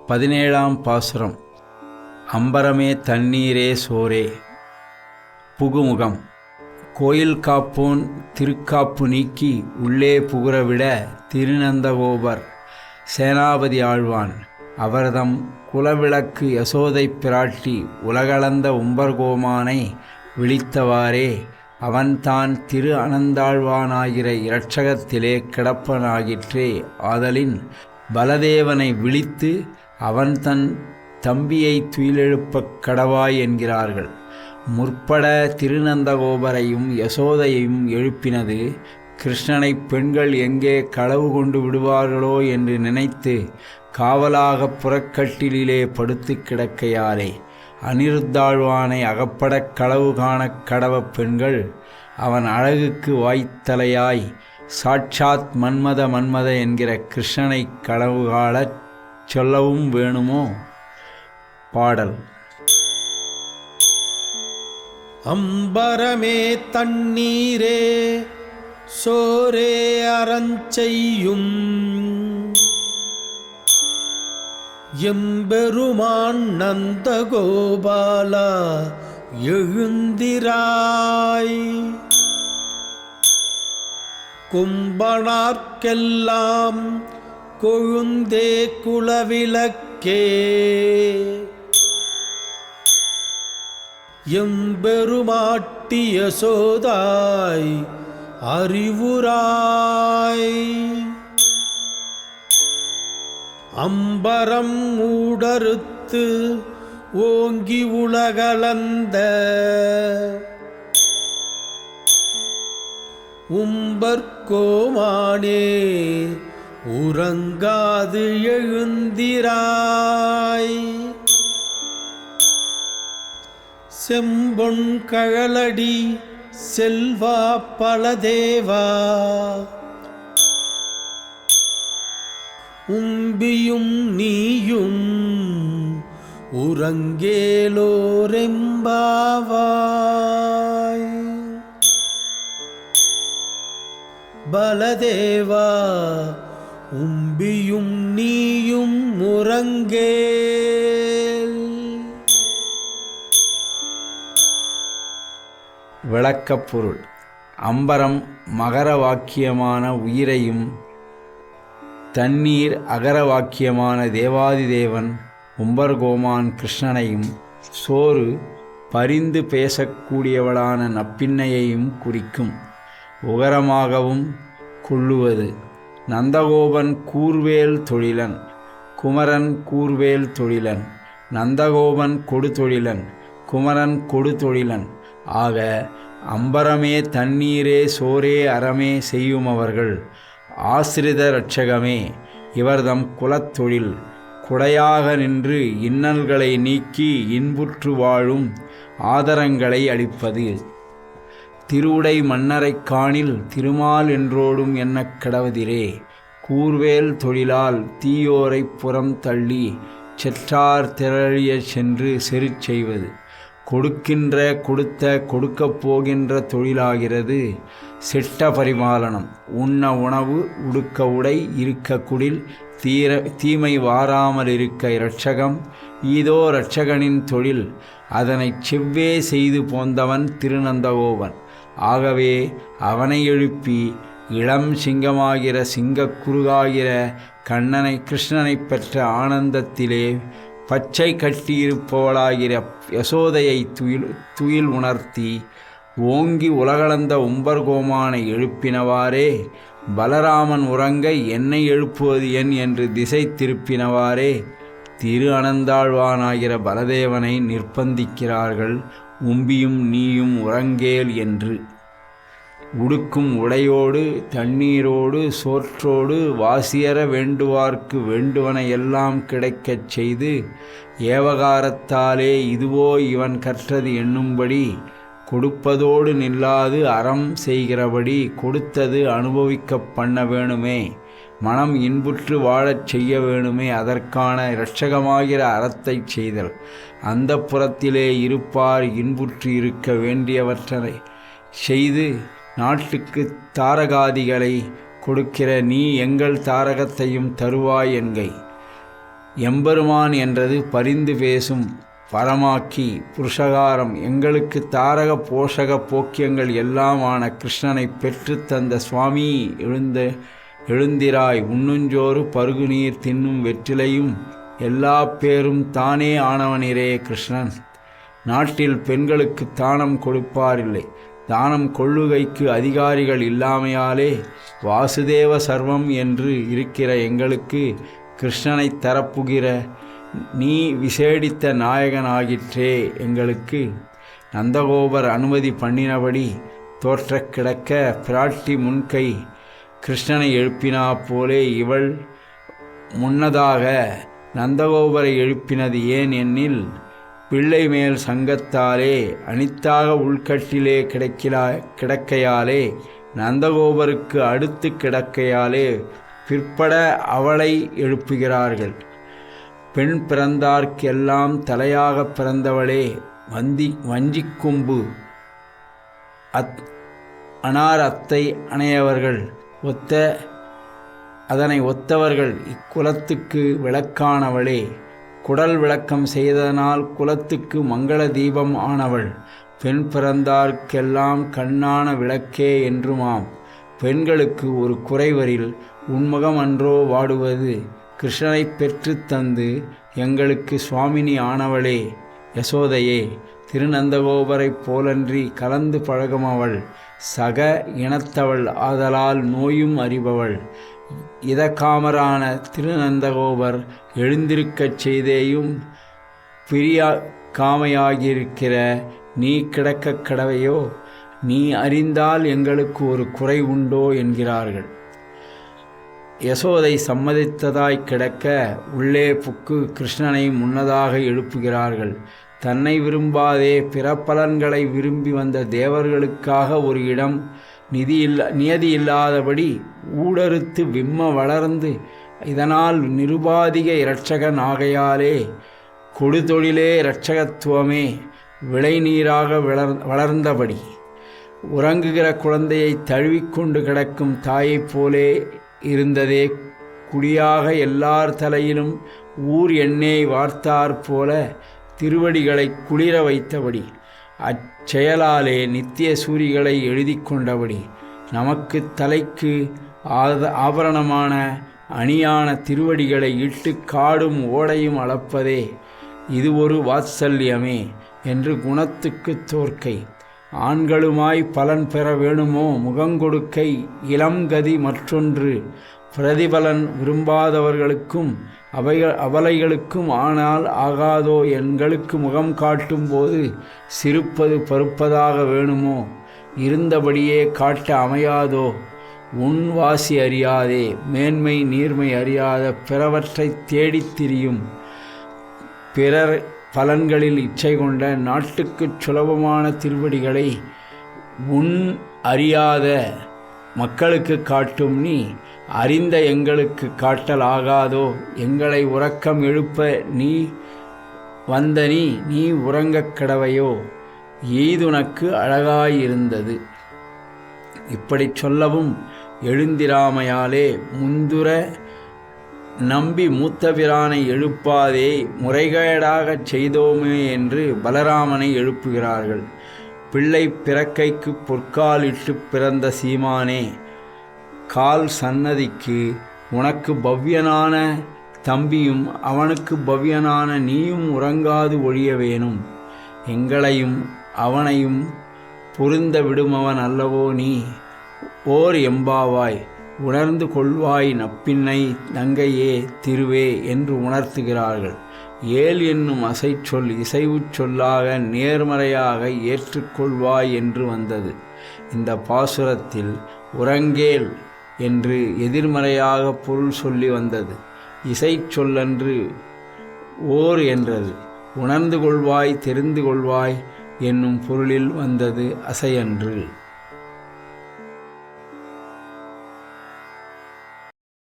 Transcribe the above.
17ஆம் பாசுரம். அம்பரமே தண்ணீரே சோரே. புகுமுகம். கோயில் காப்போன் திருக்காப்பு நீக்கி உள்ளே புகுரவிட திருநந்தகோபர் சேனாபதி ஆழ்வான் அவர்தம் குலவிளக்கு யசோதை பிராட்டி உலகளந்த உம்பர்கோமானை விழித்தவாறே அவன்தான் திரு அனந்தாழ்வானாகிற இரட்சகத்திலே கிடப்பனாகிற்றே. ஆதலின் பலதேவனை விழித்து அவன் தன் தம்பியை துயிலெழுப்பக் கடவாய் என்கிறார்கள். முற்பட திருநந்தகோபரையும் யசோதையையும் எழுப்பினது கிருஷ்ணனை பெண்கள் எங்கே களவு கொண்டு விடுவார்களோ என்று நினைத்து காவலாக புறக்கட்டிலே படுத்து கிடக்கையாலே அனிருத்தாழ்வானை அகப்படக் களவு காணக் கடவ பெண்கள் அவன் அழகுக்கு வாய்த்தலையாய் சாட்சாத் மன்மத என்கிற கிருஷ்ணனை களவு காணச் சொல்லவும் வேணுமோ? பாடல். அம்பரமே தண்ணீரே சோரே அறஞ்செய்யும் எம்பெருமான் நந்தகோபாலா எழுந்திராய். கும்பனார்க்கெல்லாம் கொழுந்தே குலவிளக்கே எம்பெருமாட்டி யசோதாய் அறிவுராய். அம்பரம் மூடறுத்து ஓங்கி உலகளந்த உம்பர்கோமானே உறங்காது எழுந்திராய். செம்பொன் கழலடி செல்வா பலதேவா உம்பியும் நீயும் உறங்கேலோரெம்பாவாய். பலதேவா உம்பியும் நீயும் உறங்கேல். விளக்கப்பொருள். அம்பரம் மகர வாக்கியமான உயிரையும் தண்ணீர் அகர வாக்கியமான தேவாதிதேவன் உம்பர்கோமான் கிருஷ்ணனையும் சோறு பரிந்து பேசக்கூடியவளான நப்பின்னையையும் குறிக்கும். உகரமாகவும் கொள்ளுவது. நந்தகோபன் கூர்வேல் தொழிலன், குமரன் கூர்வேல் தொழிலன். நந்தகோபன் கொடுதொழிலன், குமரன் கொடுதொழிலன். ஆக அம்பரமே தண்ணீரே சோரே அறமே செய்யுமவர்கள் ஆசிரித இரட்சகமே இவர்தம் குலத்தொழில். குடையாக நின்று இன்னல்களை நீக்கி இன்புற்று வாழும் ஆதரங்களை அளிப்பது. திருவுடை மன்னரைக் காணில் திருமால் என்றோடும் எண்ணக் கடவதிரே. கூர்வேல் தொழிலால் தீயோரைப் புறம் தள்ளி செற்றார் திரழியச் சென்று செருச் செய்வது. கொடுக்கின்ற கொடுத்த கொடுக்கப் போகின்ற தொழிலாகிறது. சிட்ட பரிபாலனம். உண்ண உணவு, உடுக்க உடை, இருக்க குடில், தீமை வாராமல் இருக்க இரட்சகம். ஈதோ இரட்சகனின் தொழில். அதனைச் செவ்வே செய்து போந்தவன் திருநந்தகோபன். ஆகவே அவனை எழுப்பி இளம் சிங்கமாகிற சிங்கக்குருகாகிற கிருஷ்ணனை பெற்ற ஆனந்தத்திலே பச்சை கட்டியிருப்பவளாகிற யசோதையை துயில் உணர்த்தி ஓங்கி உலகளந்த உம்பர்கோமானை எழுப்பினவாறே பலராமன் உறங்க என்னை எழுப்புவது என் என்று திசை திருப்பினவாறே திரு அனந்தாழ்வானாகிற பலதேவனை நிர்பந்திக்கிறார்கள். உம்பியும் நீயும் உறங்கேல் என்று. உடுக்கும் உடையோடு தண்ணீரோடு சோற்றோடு வாசியற வேண்டுவார்க்கு வேண்டுவன எல்லாம் கிடைக்கச் செய்து ஏவகாரத்தாலே இதுவோ இவன் கற்றது எண்ணும்படி கொடுப்பதோடு நில்லாது அறம் செய்கிறபடி கொடுத்தது அனுபவிக்கப் பண்ண வேணுமே. மனம் இன்புற்று வாழச் செய்ய வேணுமே. அதற்கான இரட்சகமாகிற அறத்தைச் செய்தல். அந்த புறத்திலே இருப்பார் இன்புற்று இருக்க வேண்டியவற்றை செய்து நாட்டுக்கு தாரகாதிகளை கொடுக்கிற நீ எங்கள் தாரகத்தையும் தருவாய் என்கை. எம்பெருமான் என்றது பரிந்து பேசும் பரமாக்கி புருஷகாரம் எங்களுக்கு தாரக போஷக போக்கியங்கள் எல்லாமான கிருஷ்ணனை பெற்று தந்த சுவாமி எழுந்திராய் உண்ணுஞ்சோறு பருகுநீர் தின்னும் வெற்றிலையும் எல்லா பேரும் தானே ஆனவனிரே கிருஷ்ணன். நாட்டில் பெண்களுக்கு தானம் கொடுப்பாரில்லை. தானம் கொள்ளுகைக்கு அதிகாரிகள் இல்லாமையாலே வாசுதேவ சர்வம் என்று இருக்கிற எங்களுக்கு கிருஷ்ணனை தரப்புகிற நீ விசேடித்த நாயகனாகிற்றே. எங்களுக்கு நந்தகோபர் அனுமதி பண்ணினபடி தோற்ற கிடக்க பிராட்டி முன்கை கிருஷ்ணனை எழுப்பினா போலே இவள் முன்னதாக நந்தகோபரை எழுப்பினது ஏன் எனில் பிள்ளை மேல் சங்கத்தாலே அனித்தாக உள்கட்டிலே கிடக்கையாலே நந்தகோபருக்கு அடுத்து கிடக்கையாலே பிற்பட அவளை எழுப்புகிறார்கள். பெண் பிறந்தார்க்கெல்லாம் தலையாக பிறந்தவளே வஞ்சிக்கொம்பு அனார் அத்தை அணையவர்கள் அதனை ஒத்தவர்கள் இக்குலத்துக்கு விளக்கானவளே. குடல் விளக்கம் செய்ததனால் குலத்துக்கு மங்கள தீபம் ஆனவள். பெண் பிறந்தார்க்கெல்லாம் கண்ணான விளக்கே என்றுமாம். பெண்களுக்கு ஒரு குறைவரில் உன்முகம் அன்றோ வாடுவது. கிருஷ்ணனை பெற்று தந்து எங்களுக்கு சுவாமினி ஆனவளே யசோதையே. திருநந்தகோபரைப் போலன்றி கலந்து பழகுமவள். சக இனத்தவள் ஆதலால் நோயும் அறிபவள். இதகாமரான திருநந்தகோபர் எழுந்திருக்கச் செய்தேயும் பிரியா காமையாகியிருக்கிற நீ கிடக்க கடவையோ. நீ அறிந்தால் எங்களுக்கு ஒரு குறை உண்டோ என்கிறார்கள். யசோதை சம்மதித்ததாய் கிடக்க உள்ளே புக்கு கிருஷ்ணனை முன்னதாக எழுப்புகிறார்கள். தன்னை விரும்பாதே பிற பலன்களை விரும்பி வந்த தேவர்களுக்காக ஒரு இடம் நியதி இல்லாதபடி ஊடறுத்து விம்ம வளர்ந்து இதனால் நிருபாதிக இரட்சகன் ஆகையாலே கொடுதொழிலே இரட்சகத்துவமே விளைநீராக வளர்ந்தபடி உறங்குகிற குழந்தையை தழுவிக்கொண்டு கிடக்கும் தாயைப் போலே இருந்ததே. குடியாக எல்லார் தலையிலும் ஊர் எண்ணெய் வார்த்தாற் போல திருவடிகளை குளிர வைத்தபடி அச்செயலாலே நித்திய சூரிகளை எழுதி கொண்டபடி நமக்கு தலைக்கு ஆபரணமான அணியான திருவடிகளை இட்டு காடும் ஓடையும் அளப்பதே இது ஒரு வாத்சல்யமே என்று குணத்துக்கு தோற்கை. ஆண்களுமாய் பலன் பெற வேணுமோ முகங்கொடுக்கை இளங்கதி மற்றொன்று பிரதிபலன் விரும்பாதவர்களுக்கும் அபலைகளுக்கும் ஆனால் ஆகாதோ. எங்களுக்கு முகம் காட்டும் போது சிரிப்பது பருப்பதாக வேணுமோ இருந்தபடியே காட்ட அமையாதோ. உன் வாசி அறியாதே மேன்மை நீர்மை அறியாத பிறவற்றை தேடித் திரியும் பிறர் பலன்களில் இச்சை கொண்ட நாட்டுக்குச் சுலபமான திருவடிகளை உன் அறியாத மக்களுக்கு காட்டும் நீ அறிந்த எங்களுக்கு காட்டல் ஆகாதோ. எங்களை உறக்கம் எழுப்ப நீ உறங்கக் கடவையோ எய்துனக்கு அழகாயிருந்தது. இப்படி சொல்லவும் எழுந்திராமையாலே முந்துர நம்பி மூத்தபிரானை எழுப்பாதே முறைகேடாகச் செய்தோமே என்று பலராமனை எழுப்புகிறார்கள். பிள்ளை பிறக்கைக்கு பொற்காலிட்டு பிறந்த சீமானே கால் சன்னதிக்கு உனக்கு பவ்யனான தம்பியும் அவனுக்கு பவ்யனான நீயும் உறங்காது ஒழிய வேணும். எங்களையும் அவனையும் பொருந்த விடுமவன் அல்லவோ நீ. ஓர் எம்பாவாய் உணர்ந்து கொள்வாய் நப்பின்னை நங்கையே திருவே என்று உணர்த்துகிறார்கள். ஏல் என்னும் அசைச்சொல் இசைவுச் சொல்லாக நேர்மறையாக ஏற்றுக்கொள்வாய் என்று வந்தது. இந்த பாசுரத்தில் உறங்கேல் என்று எதிர்மறையாக பொருள் சொல்லி வந்தது. இசைச்சொல்லன்று ஓர் என்றது. உணர்ந்து கொள்வாய் தெரிந்து கொள்வாய் என்னும் பொருளில் வந்தது அசையன்று.